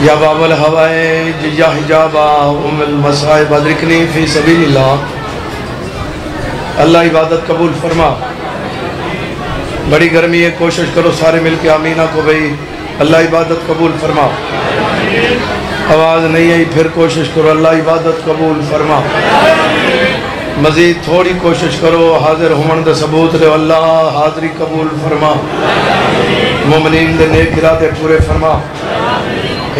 یا باب الحوائج یا حجابا ام المصائب ادرکنی فی سبیل اللہ. اللہ عبادت قبول فرما. بڑی گرمی ہے، کوشش کرو سارے مل کے آمینہ کو بھئی اللہ عبادت قبول فرما. آواز نہیں آئی پھر کوشش کرو اللہ عبادت قبول فرما. مزید تھوڑی کوشش کرو، حاضر ہومن دے ثبوت دے اللہ حاضری قبول فرما. مومنین دے نیک ارادے پورے فرما.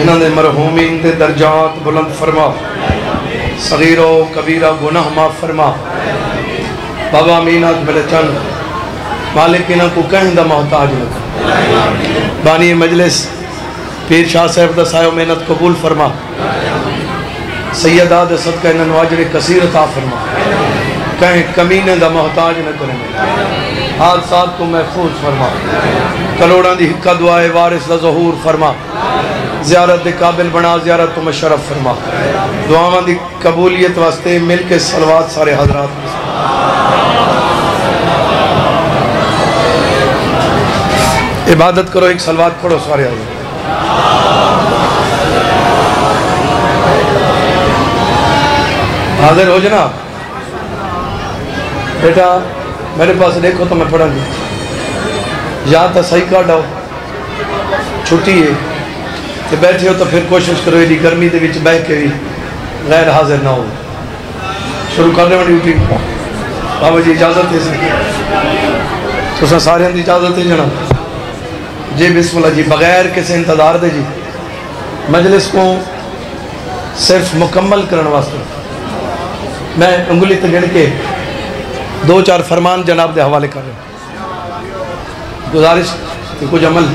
انہاں دے مرحومین دے درجات بلند فرما. صغیر و کبیرہ گناہ معاف فرما. بابا امینات بلے چند مالک انہاں کو کہیں دا محتاج لکھ. بانی مجلس پیر شاہ صاحب دا سایہ محنت قبول فرما. سیدہ دے صدقہ انہاں نواجر کثیر عطا فرما. کہیں کمینے دا محتاج نہ کریں. حادثات کو محفوظ فرما. کروڑاں دی حقہ دعائے وارث دا ظہور فرما. زیارت دے قابل بنا، زیارت تو مشرف فرما. دعاواں دی قبولیت واسطے مل کے صلوات سارے حضرات. عبادت کرو، ایک صلوات پڑھو سارے حضرات. حاضر ہو جناب. بیٹا میرے پاس دیکھو تو میں پڑھا گی. یا تو صحیح کارڈ آؤ، چھٹی ہے کہ بیٹھے ہو تو پھر کوشش کرو ایڈی گرمی دے وچ بیٹھ کے بھی غیر حاضر نہ ہو. شروع کرنے والی ڈیوٹی. بابا جی اجازت ہے تو سارے دی اجازت ہے جناب. جی بسم اللہ جی، بغیر کسی انتظار دے جی مجلس کو صرف مکمل کرنے واسطے میں انگلی تگڑ کے 2-4 فرمان جناب دے حوالے کر رہے ہیں. گزارش کہ کچھ عمل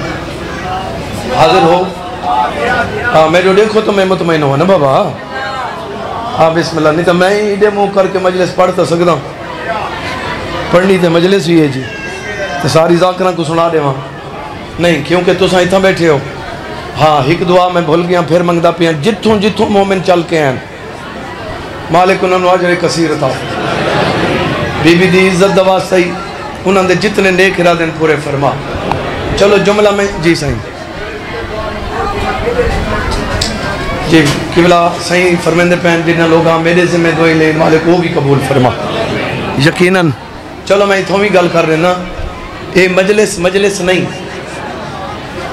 حاضر ہو. ہاں میں جو دیکھو تو میں مطمئن ہوں نا بابا. ہاں بسم اللہ. نہیں تو میں ہی دے منہ کر کے مجلس پڑھتا سکتا ہوں. پڑھنی تے مجلس بھی ہے جی تو ساری ذاکرہ کو سنا دے وہاں نہیں، کیونکہ تساں اتھا بیٹھے ہو. ہاں ایک دعا میں بھول گیا پھر منگدا پیا. جتھوں جتھوں مومن چل کے ہیں مالک انہوں نے اجر کثیر عطا. بی بی دی عزت دا واسطہ ہی انہوں نے جتنے نیک ارادے پورے فرما. چلو جملہ میں جی صحیح جی قبلہ صحیح فرمیندے پہن جنہاں لوگاں میرے ذمہ دعائی لے مالک وہ بھی قبول فرما. یقیناً چلو میں اتھوں بھی گل کر رہے نا. اے مجلس نہیں،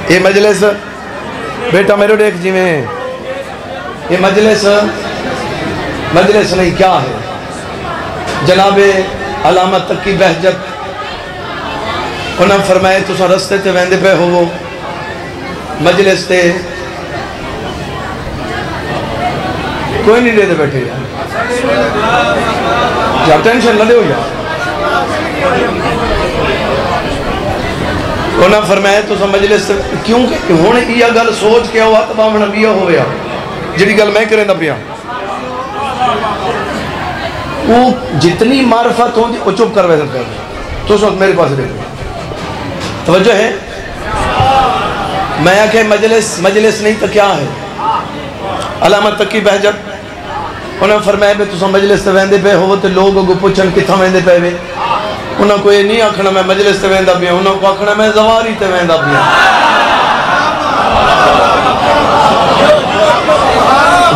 اے مجلس بیٹا میرے دیکھ جی میں یہ مجلس نہیں کیا ہے. جناب علامہ تقی بہجت انہاں فرمائے تساں رستے تے ویندے پہ ہو مجلس تے کوئی نہیں دے دے بیٹھے یا ٹینشن نہ دے ہو یا. انہاں فرمائے تساں مجلس تے کیونکہ ہونے یہ گل سوچ کے ہوا تمام نبیہ ہویا جڑی گل میں کریں نبیہ وہ جتنی معرفت ہوندی وہ چپ کر ویسے کر دیں. تو سوچ میرے پاس دیکھو توجہ ہے. میں کہ مجلس نہیں تو کیا ہے. علامہ تقی بہجت انہاں فرمائے بے تساں مجلس تے ویندے پہ ہو تے لوگ اگو پوچھن کتھاں ویندے پہ وے. انہاں کو یہ نہیں آکھنا میں مجلس تے ویندا پیا، انہاں کو آکھنا میں زواری تے ویندا پیا.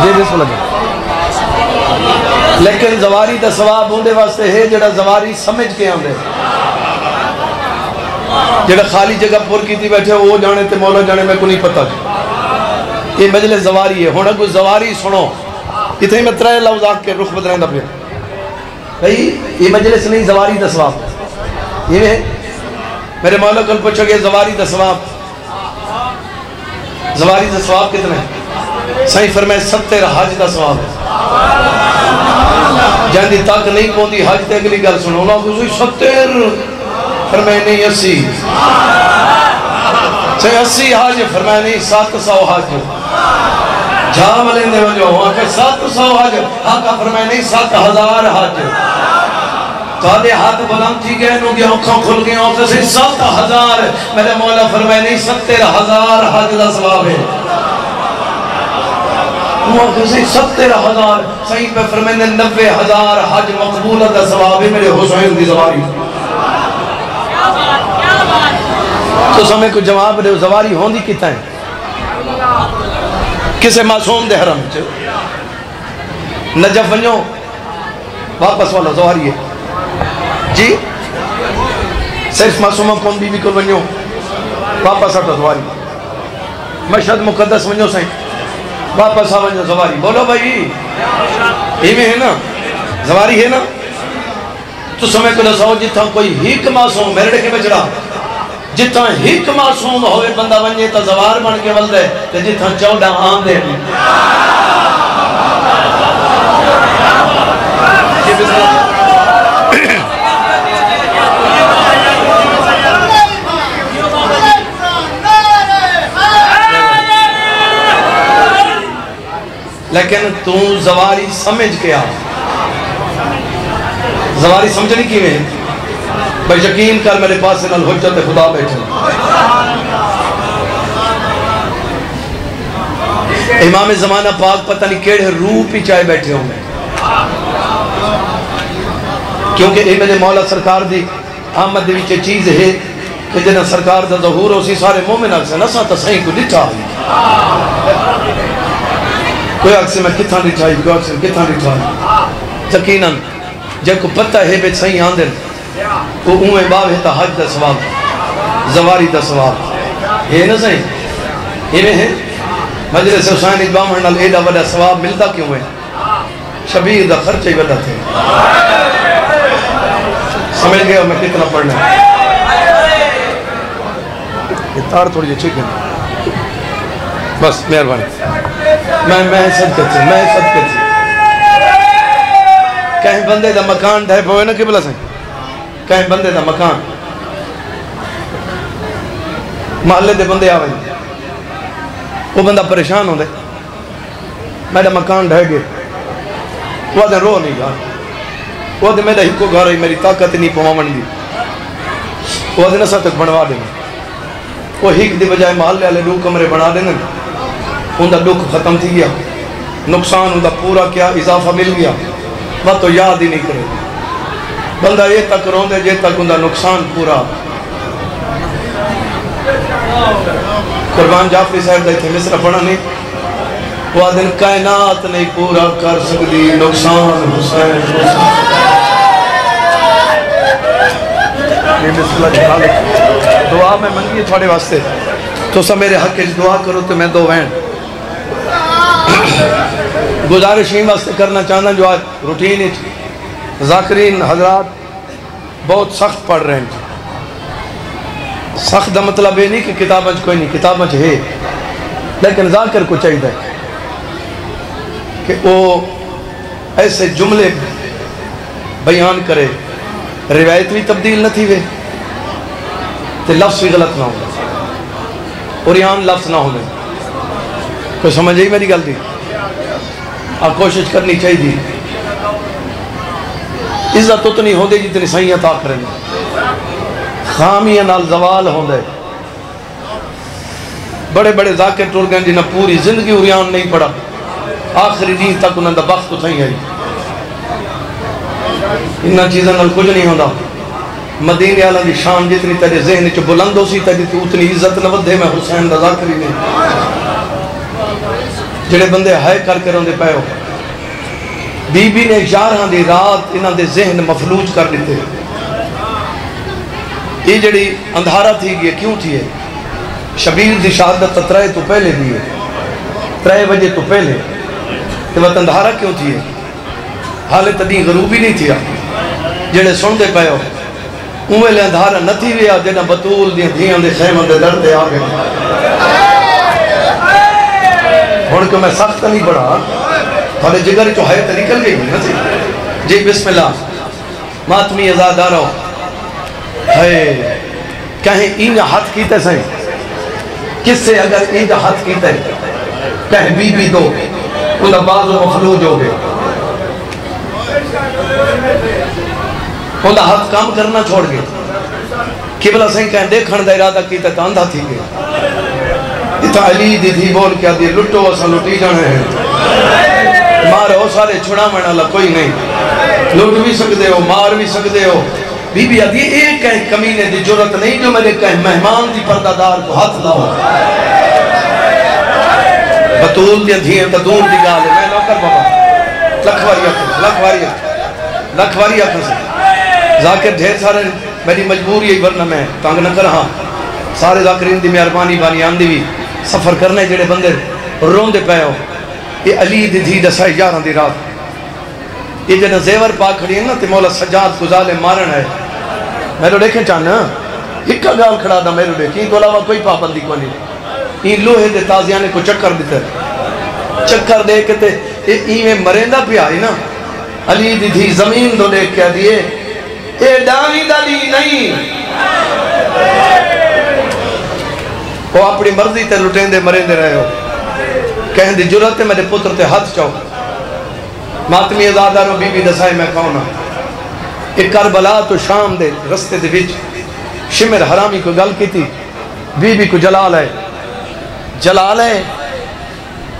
جی بسم اللہ. لیکن زواری دا ثواب ہوندے واسطے ہے جڑا زواری سمجھ کے آندے. جڑا خالی جگہ پر کی تھی بیٹھے وہ جانے تے مولا جانے میں کو نہیں پتہ. یہ مجلس زواری ہے. ہونا کوئی زواری سنو اتنے میں 3 لفظ آکھ کے رخ بدلیں دا پیا. بھئی یہ مجلس نہیں، زواری دا ثواب. یہ ہے میرے مولا کل پوچھو گے زواری دا ثواب کتنا ہے؟ صحیح فرمائے 70 حج دا ثواب ہے. جاندی تک نہیں پوندی حج تے اگلی گل سنو نا کوئی 70 فرمائے نہیں 80 80 حج فرمائے نہیں 700 حج. جھا ملیں دے وجہ ہوں کہ 700 حج آقا فرمائے نہیں 7000 حج. تھوڑے ہاتھ بلند تھی گئے نو گیا آنکھوں کھل گئے آنکھوں سے 7000. میرے مولا فرمائے نہیں 70000 حج دا ثواب ہے. آنکھوں سے 70000 صحیح پہ فرمائے 90000 حج مقبولہ دا ثواب ہے. میرے حسین دی زواری تو سمیں کو جواب دے زواری ہوندی کتا ہے. کسے معصوم دے حرم چ نجف ونجو واپس والا زواری ہے جی صرف معصومہ کون بی بی کو ونجو واپس آٹا زواری مشہد مقدس ونجو سائیں واپس آ ونجو زواری بولو بھائی یہ میں ہے نا زواری ہے نا تو سمے کو دساؤ جتھا کوئی ہیک معصوم میرے ڈے کے بچڑا جتھا ہیک معصوم ہوئے بندہ ونجے تا زوار بن کے ول دے تے جتھا 14 آن دے لیکن تو زواری سمجھ کے آ زواری سمجھنی کی میں بھائی یقین کر میرے پاس انہا الحجت خدا بیٹھے امام زمانہ پاک پتہ نہیں کیڑے روح پی چائے بیٹھے ہوں گے کیونکہ اے میرے مولا سرکار دی آمد دی وچے چیز ہے کہ جنہ سرکار دا ظہور ہو سی سارے مومن اکسے نسا تا صحیح کو ڈٹھا کوئی اکسے میں کتھاں ڈٹھائی کوئی اکسے میں کتھاں ڈٹھائی یقیناً جب کو پتہ ہے بیت صحیح آندن وہ اوہ باب ہے تا حج دا ثواب زواری دا ثواب یہ نہ صحیح یہ میں ہے مجلس حسین اجبام ہرنال ایڈا وڈا ثواب ملتا کیوں ہے شبیر دا خرچہ ہی وڈا تھے سمجھ گیا میں کتنا پڑھنا ہے یہ تار تھوڑی جی ٹھیک ہے بس مہربانی میں صدقت سے کہیں بندے دا مکان ڈھائے پوئے نا قبلہ سے کہیں بندے دا مکان محلے دے بندے آویں وہ بندہ پریشان ہوں دے میرا مکان ڈھائے گئے وہ دن رو نہیں گا وہ دن میرا ہکو گھر ہوئی میری طاقت نہیں پوامن دی وہ دن ایسا تک بنوا دینا وہ ہک دی بجائے محلے والے 2 کمرے بنا دینا ان دا دکھ ختم تھی گیا نقصان ان دا پورا کیا اضافہ مل گیا وہ تو یاد ہی نہیں کرے بندہ یہ تک رون دے جے تک ان دا نقصان پورا قربان جعفری صاحب دے تھے مصرہ پڑھا نہیں وہ دن کائنات نہیں پورا کر سکتی نقصان حسین یہ بسم اللہ جھا لے دعا میں منگی تھوڑے واسطے تو سب میرے حق اچھ دعا کرو تو میں دو وین گزارشین واسطے کرنا چاہنا جو آج روٹین ذاکرین حضرات بہت سخت پڑھ رہے ہیں سخت دا مطلب ہے نہیں کہ کتابیں کوئی نہیں کتابیں ہے لیکن ذاکر کو چاہیے کہ وہ ایسے جملے بیان کرے روایت بھی تبدیل نہ تھی وے تو لفظ بھی غلط نہ ہو اوریان لفظ نہ ہو کوئی سمجھ ہی میری گل دی آپ کوشش کرنی چاہیے عزت اتنی ہو دے جتنی صحیح عطا کریں خامیاں نال زوال ہوں دے بڑے بڑے ذاکر ٹور گئے جنہیں پوری زندگی اوریان نہیں پڑا آخری دین تک انہوں نے بخت تو صحیح ہے انہاں چیزیں نال کچھ نہیں ہوندہ مدینے والا دی شان جتنی تیرے ذہن چ بلند ہو سی تیری اتنی عزت نہ ودے میں حسین دا ذاکری نے جڑے بندے ہائے کر کے روندے پئے ہو بی بی نے 11 دی رات انہاں دے ذہن مفلوج کر دیتے یہ جڑی اندھارا تھی گئی کیوں تھی ہے شبیر دی شہادت 3 تو پہلے دی ہے 3 بجے تو پہلے تو وہ اندھارا کیوں تھی ہے حالت دی غروبی نہیں تھی جڑے سن دے پئے ہو اوے لے اندھارا نہ تھی ویا جنہ بطول دی دھیاں دے خیمہ دے در دے آگے ہن کہ میں سخت نہیں بڑھا تھوڑے جگر چو حیات نکل گئی نا جی بسم اللہ ماتمی ازاد آ رہا ہو ہے کہیں اینجا ہاتھ کیتے سائیں کس سے اگر اینجا ہاتھ کیتے کہیں بی بی دو انہا بازو مفلوج ہو گئے انہا ہاتھ کام کرنا چھوڑ گئے قبلہ سائیں کہیں دیکھن دا ارادہ کیتے تو اندھا تھی گئے اتھا علی دی تھی بول کیا دی لٹو اسا لٹی جانے ہیں مار ہو سارے چھڑا میں نہ کوئی نہیں لوٹ بھی سکتے ہو مار بھی سکتے ہو بی بی آدھی ایک کہیں کمینے دی جرت نہیں جو میرے کہیں مہمان دی پردہ دار کو ہاتھ لاؤ بطول دیا دھیئے تا دور دی گال ہے. میں نوکر بابا لکھ واری آکھن سے ذاکر ڈھیر سارے میری مجبوری ہے ورنہ میں تانگ نہ کر. ہاں سارے ذاکرین دی مہربانی بانی آندی بھی سفر کرنے جڑے بندے رون دے پے ہو. یہ علی دی دھی دسائی 11 دی رات یہ جنہ زیور پاک کھڑی ہے نا تے مولا سجاد گزالے مارن ہے. میں تو دیکھیں چاہنا ہکا گال کھڑا دا میرے دیکھیں تو علاوہ کوئی پابندی کو نہیں. یہ لوہے دے تازیانے کو چکر دیتا ہے. چکر دے کے تے ایویں مرندہ پہ آئی نا. علی دی دھی زمین دو دیکھ کہہ دیئے اے ڈانی دلی نہیں. وہ اپنی مرضی تے لٹیں دے مرندے رہے ہو. کہیں دی جرت ہے میرے پتر تے ہاتھ چاہو. ماتمی ازادہ رو بی بی دسائی میں کہونا ایک کربلا تو شام دے رستے دے وچ شمر حرامی کو گل کی تھی. بی بی کو جلال ہے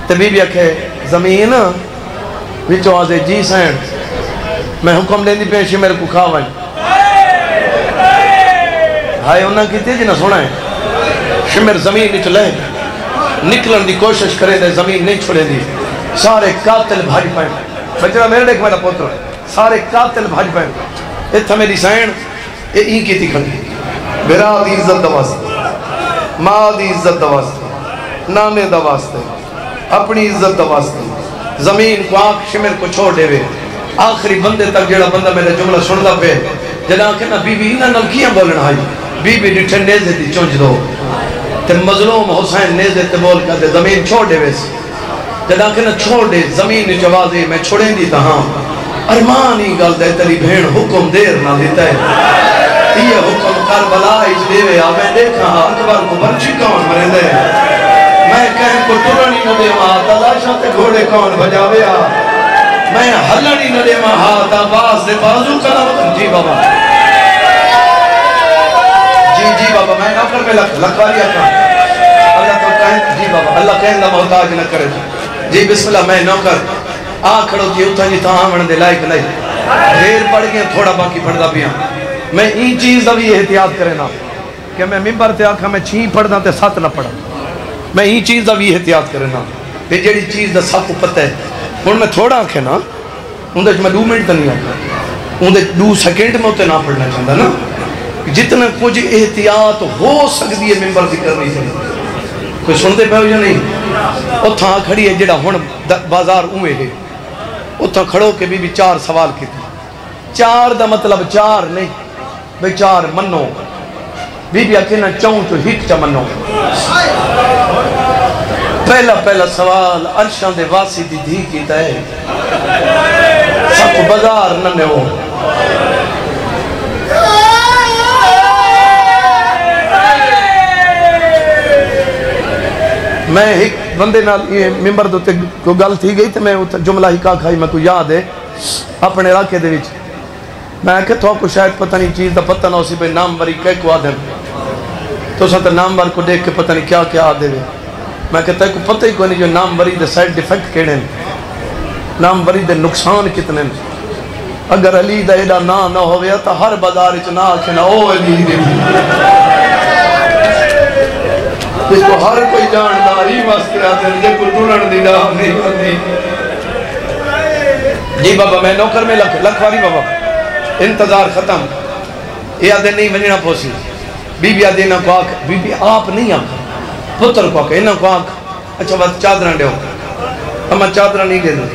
تے بی بی اکھے زمین وچو آزے جی سین میں حکم دیں دی پہ شمر کو کھاوائیں. ہائے انہاں کی تھی جنہ سونا ہے شمر زمین وچ لے نکلن دی کوشش کرے دے زمین نہیں چھوڑے دی. سارے قاتل بھائی پائیں. بچرا میرے دیکھ میرا پوتر سارے قاتل بھائی پائیں. اتھا میری سین اے این کی تھی کھڑی میرا دی عزت دواستے ماں دی عزت دواستے نانے دواستے اپنی عزت دواستے زمین کو آنکھ شمر کو چھوڑ دے وے. آخری بندے تک جڑا بندہ میرے جملہ سن دا پہ جنا کہ نا بی بی انہاں نلکیاں بولن آئی. بی بی ڈٹھے نیزے دی چونج دو تے مظلوم حسین نیزے تے بول کر دے زمین چھوڑ دے وے. جنا کہ نا چھوڑ دے زمین جوازے میں چھوڑیں دی تہاں ارمانی گل دے تری بھین حکم دیر نہ دیتا ہے. یہ حکم کربلا اج دے وے میں دیکھا اکبر کو برچی کون مرے دے. میں کہیں کو ٹرنی نہ دے ماں تلاشا تے گھوڑے کون بجاوے آ. میں حلنی نہ دے ماں ہاتھ آواز دے بازو کنا وطن. جی بابا جی بابا میں نوکر میں لکھواری آتا اللہ تو کہیں جی بابا اللہ کہیں دا محتاج نہ کرے. جی بسم اللہ میں نوکر کھڑو جی اتھا جی تھا آمن دے لائق نہیں دیر پڑھ گئے تھوڑا باقی پڑھ دا پیا. میں این چیز دا بھی احتیاط کرے نا کہ میں ممبر تے آکھا میں 6 پڑھ دا تے 7 نہ پڑھا. میں این چیز دا بھی احتیاط کرے نا کہ جیڑی چیز دا سب کو پتہ ہے. ہن میں تھوڑا آکھے نا اندے میں 2 منٹ نہیں آکھا اندے 2 سیکنڈ میں تے نہ پڑھنا چاہتا نا. جتنا کچھ احتیاط ہو سکتی ہے ممبر ذکر نہیں سکتی. کوئی سنتے پہ ہو یا نہیں. اتھا کھڑی ہے جڑا ہن بازار اوے ہے اتھا کھڑو کے بھی 4 سوال کی تھی. 4 دا مطلب 4 نہیں بھئی 4 منو. بی بی اکھنا چاہوں تو ہک چا منو. پہلا سوال عرشان دے واسی دی دھی کیتا ہے سب کو بازار ننے ہو. میں ایک بندے نال یہ ممبر دوتے کو گل تھی گئی تو میں جملہ ہی کہا کھائی میں کو یاد ہے اپنے علاقے دے وچ. میں کہ تو کو شاید پتہ نہیں چیز دا پتہ نہ ہو سی بھئی نام وری کہہ کو آدھے تو ساتھ نام ور کو دیکھ کے پتہ نہیں کیا کیا آدھے ہوئے. میں کہتا ہے کو پتہ ہی کوئی نہیں جو نام وری دے سائڈ ڈیفیکٹ کیڑے ہیں نام وری دے نقصان کتنے ہیں. اگر علی دا ایڈا نہ ہویا تو ہر بازار اچ نہ آکھنا او علی دے جس کو ہر کوئی جاندہ ہی واسطے آتے ہیں جے کوئی ٹونن دی نام نہیں ہوتی. جی بابا میں نوکر میں لکھواری بابا انتظار ختم. یہ آدھے نہیں ونجنا پوسی. بی بی آدھے انہاں کو آکھ بی بی آپ نہیں آکھ پتر کو آکھ انہاں کو آکھ اچھا بات چادران دے ہو اما چادران نہیں دے دو.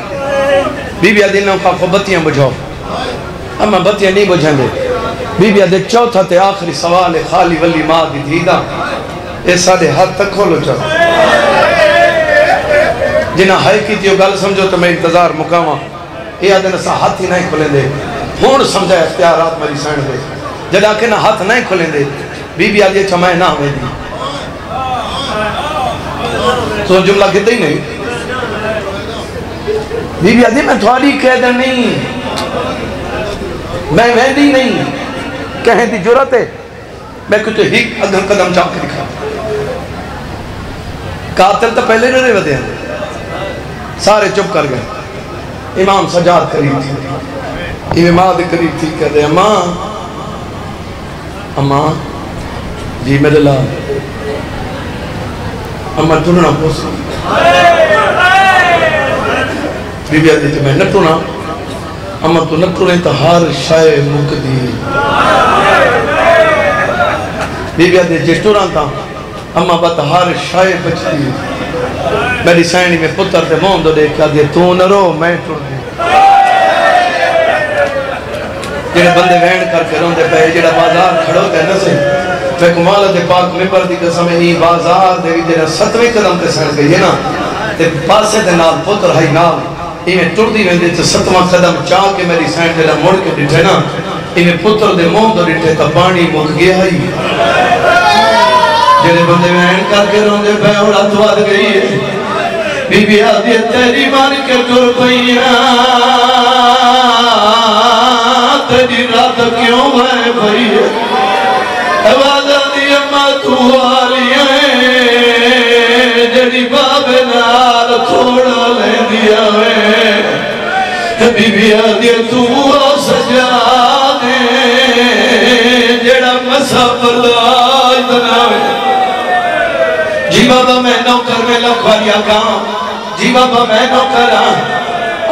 بی بی آدھے انہاں کو آکھ بتیاں بجھاؤ اما بتیاں نہیں بجھائیں دے. بی بی آدھے چوتھا تے آخری سوال خالی ولی ماں دی دھیدہ اے ساڑھے ہاتھ تک کھولو چاہو. جنہ ہائی کی تیو گل سمجھو تو میں انتظار مقامہ یہ آدھے نسا ہاتھ ہی نہیں کھولیں دے. ہون سمجھا اختیارات میری سائن دے جدا کہ نہ ہاتھ نہیں کھولیں دے. بی بی آدھے چمائے نہ ہوئے دی تو جملہ کہتے ہی نہیں. بی بی آدھے میں تھوڑی کہہ دے نہیں میں ویندی نہیں کہیں دی جرت ہے میں کچھ ہیک ادھر قدم چاپ کے دکھا. قاتل تو پہلے نہ رہے ودے ہیں سارے چپ کر گئے. امام سجاد قریب تھی امام دے قریب تھی کہہ دے اماں جی میرے لال اماں تننا پوسا بی بی آدھی تو میں نہ ٹونا اما تو نہ ٹونے تو ہر شائع مک دی بی بی آدھی جس ٹوران تھا اما بات ہر شائع بچ دی میری سائنی میں پتر تے موندو دے کیا دی تو نہ رو میں ٹور دی جنہیں بندے وین کر کے روندے پہ جنہیں بازار کھڑو تے نہ سے میں کمالہ دے پاک ممبر دی قسم ہی بازار دے جنہیں 7ویں قدم تے سن گئی ہے نا تے پاسے دے نال پتر ہائی نال انہیں ٹر دی ویندے تے 7واں قدم چاہ کے میری سائن دے لئے مڑ کے ڈٹھے نا انہیں پتر دے موندو ڈٹھے تا پانی مک گیا ہی جنہیں بندے وین کر کے روندے پہ اور اتواد گئی ہے بی بی آدھی تیری مان کے ٹر پئیاں تیری رات کیوں ہے بھئی آوازہ دی اماں تو آلیاں جڑی باب نال تھوڑا لے دیا ہے بی بی آدھی تو سجا دے جڑا مسا برداشت نہ ہے جی بابا میں نوکر میں لکھواریا کام جی بابا میں نوکر ہاں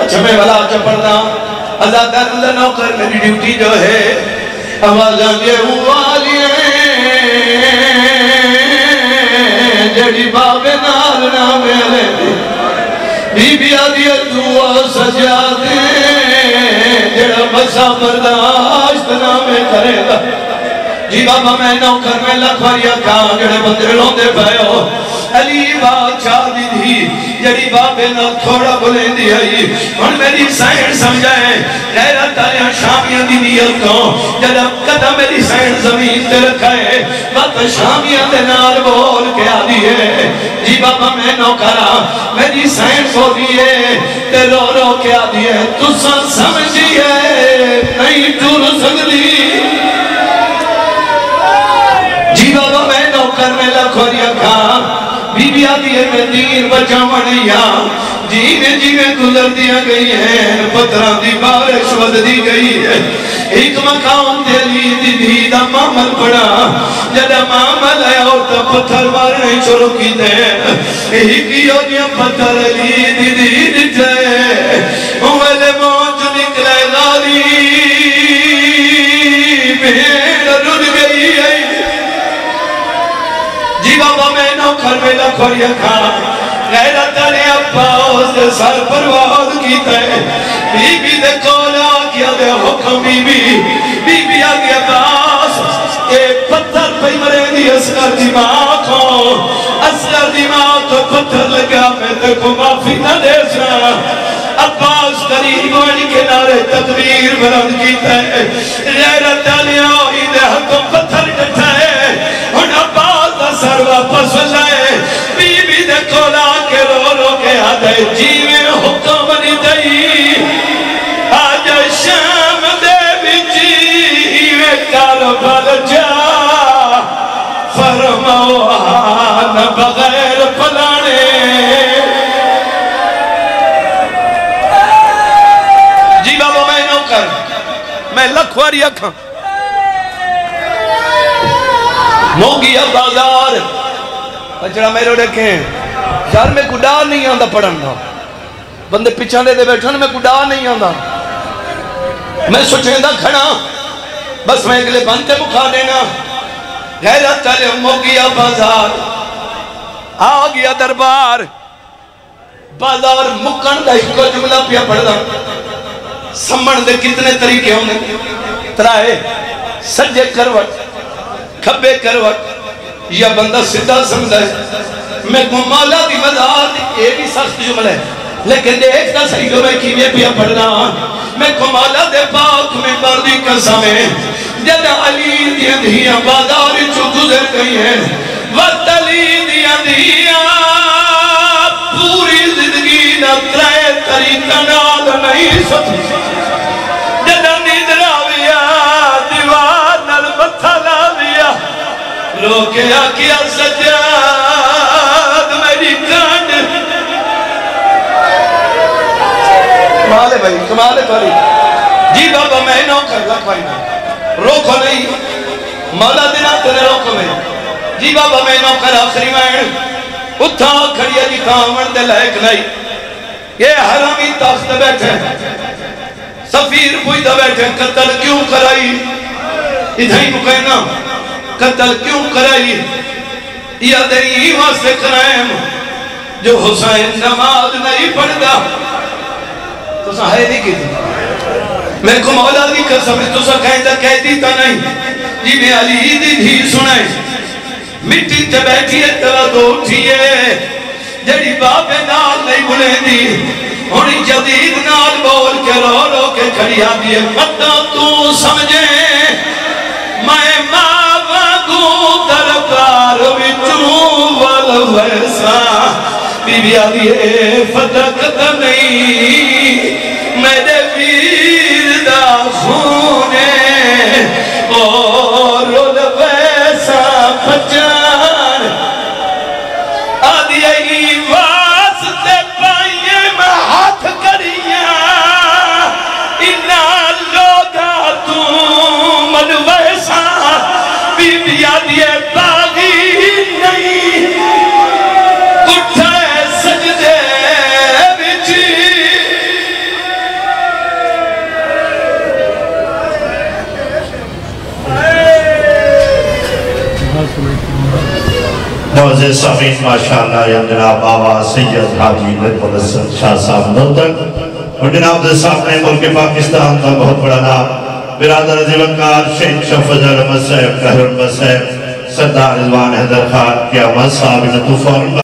اچھا میں بلا چپڑنا ازادر اللہ نوکر میری ڈیوٹی جو ہے آوازاں دے والیاں جڑی باب نال نہ میرے بی بی آدھی دعا سجا دے جڑا مسا برداشت نہ میں کرے گا جی بابا میں نوکر میں لکھواریا کام جڑے بندے روندے پہو علی بادشاہ دی تھی جڑی بابے نہ تھوڑا بلیں دی آئی ان میری سائن سمجھائیں غیرت آلیاں شامیاں دی نیت کو جب قدم میری سائن زمین تے رکھائے بات شامیاں دے نال بول کے آدھی ہے جی بابا میں نوکرہ میری سائن کو دیئے تے رو رو کے آدھی ہے تو سمجھی ہے نہیں ٹور سکتی جی بابا میں نوکر میں لکھوریا کھا بی بی آدھی ہے میں دین بچا منیا جیویں گزر دیا گئی ہے پتران دی بارش ود دی گئی ہے ایک مقام دلی دی دیدہ معامل پڑا جدہ معامل ہے اور تا پتھر مارنے شروع کی دے ایک یونیا پتھر علی دی دید جائے اوہلے موج نکلے غالی بھیڑ رن گئی ہے جی بابا میں نوکر میں لکھوریا کھا غیرت علی عباس دے سر پرواز کیتا ہے بی بی دے کولا کیا دے حکم بی بی آگے عباس ایک پتھر پہ مرے دی اسکر دی ماں کو پتھر لگا میں دیکھو معافی نہ دے سا عباس قریب وانی کے نارے تکبیر بلند کیتا ہے غیرت علی آئی دے حکم پتھر ڈٹھا ہے ان عباس دا سر واپس لائے بی بی دے کولا کے رو رو کے آدھے جیویں حکم نہیں دئی آج شام دے بچیویں کاربل جا فرماؤ آن بغیر پلانے جی بابا میں نوکر میں لکھواری اکھاں موگیا بازار اچھڑا میرے دیکھیں یار میں کو ڈار نہیں آندہ پڑھنا بندے پچھانے دے بیٹھن میں کو ڈار نہیں آندہ میں سوچیں دا کھڑا بس میں اگلے بنتے مکھا دینا غیرت علی موگیا بازار آ گیا دربار بازار مکن دا ایک کو جملہ پیا پڑھ دا سمن دے کتنے طریقے ہونے ترائے سجے کروٹ کھبے کروٹ یا بندہ صدہ سمجھا ہے میں کو مولا دی مدار یہ بھی سخت جملہ ہے لیکن دیکھتا صحیح جو میں کیوئے پیا پڑھنا میں کو مولا دے پاک میں بردی قسمیں جدہ علی دیا دیا بازار چو گزر گئی ہے وقت علی دیا دیا پوری زندگی نہ ترائے طریقہ نال نہیں سکتی جدہ نیدر آویا دیوار نال متھا لاویا روکیا کیا سجاد میری کانڈ کمال ہے بھائی کمال ہے توری جی بابا میں نوکر لکھوائی روکو نہیں مولا دینا تنے روکو میں جی بابا میں نوکر آخری میں اتھا کھڑیا جی کامن دے لائک نہیں یہ حرامی تخت بیٹھے سفیر پوچھتا بیٹھے قتل کیوں کرائی ادھا ہی کو کہنا قتل کیوں کرائی یا دہی واسے کرائم جو حسین نماز نہیں پڑھتا تو سا ہے نہیں کی تھی میرے کو مولا دی قسم ہے تو سا کہہ دیتا نہیں جی میں علی دی بھی سنائیں مٹی تے بیٹھی ہے ترہ دو اٹھیے جڑی باپے نال نہیں بلیں دی ہونی جدید نال بول کے رو رو کے کھڑی آدھی ہے مطا تو سمجھے میں ماں دربار وچوں والویسا بی بی آدھی ہے فتقت نہیں میرے ویر دا خونے اور الویسا بچان آدھی ہے واسطے پائیے میں ہاتھ کریاں انہا لوگا تم الویسا بی بی آدھی ہے باغی نہیں اٹھائے سجدے بچی معزز سامعین ماشاءاللہ یا جناب آبا سید حاجی نجم الحسن شاہ صاحب نوتک اور جناب دے سامنے ملک پاکستان کا بہت بڑا نام برادر ذوالفقار شیخ شفظ احمد صاحب قہر المصحف سردار رضوان حیدر خان قیامت صاحب نتوفر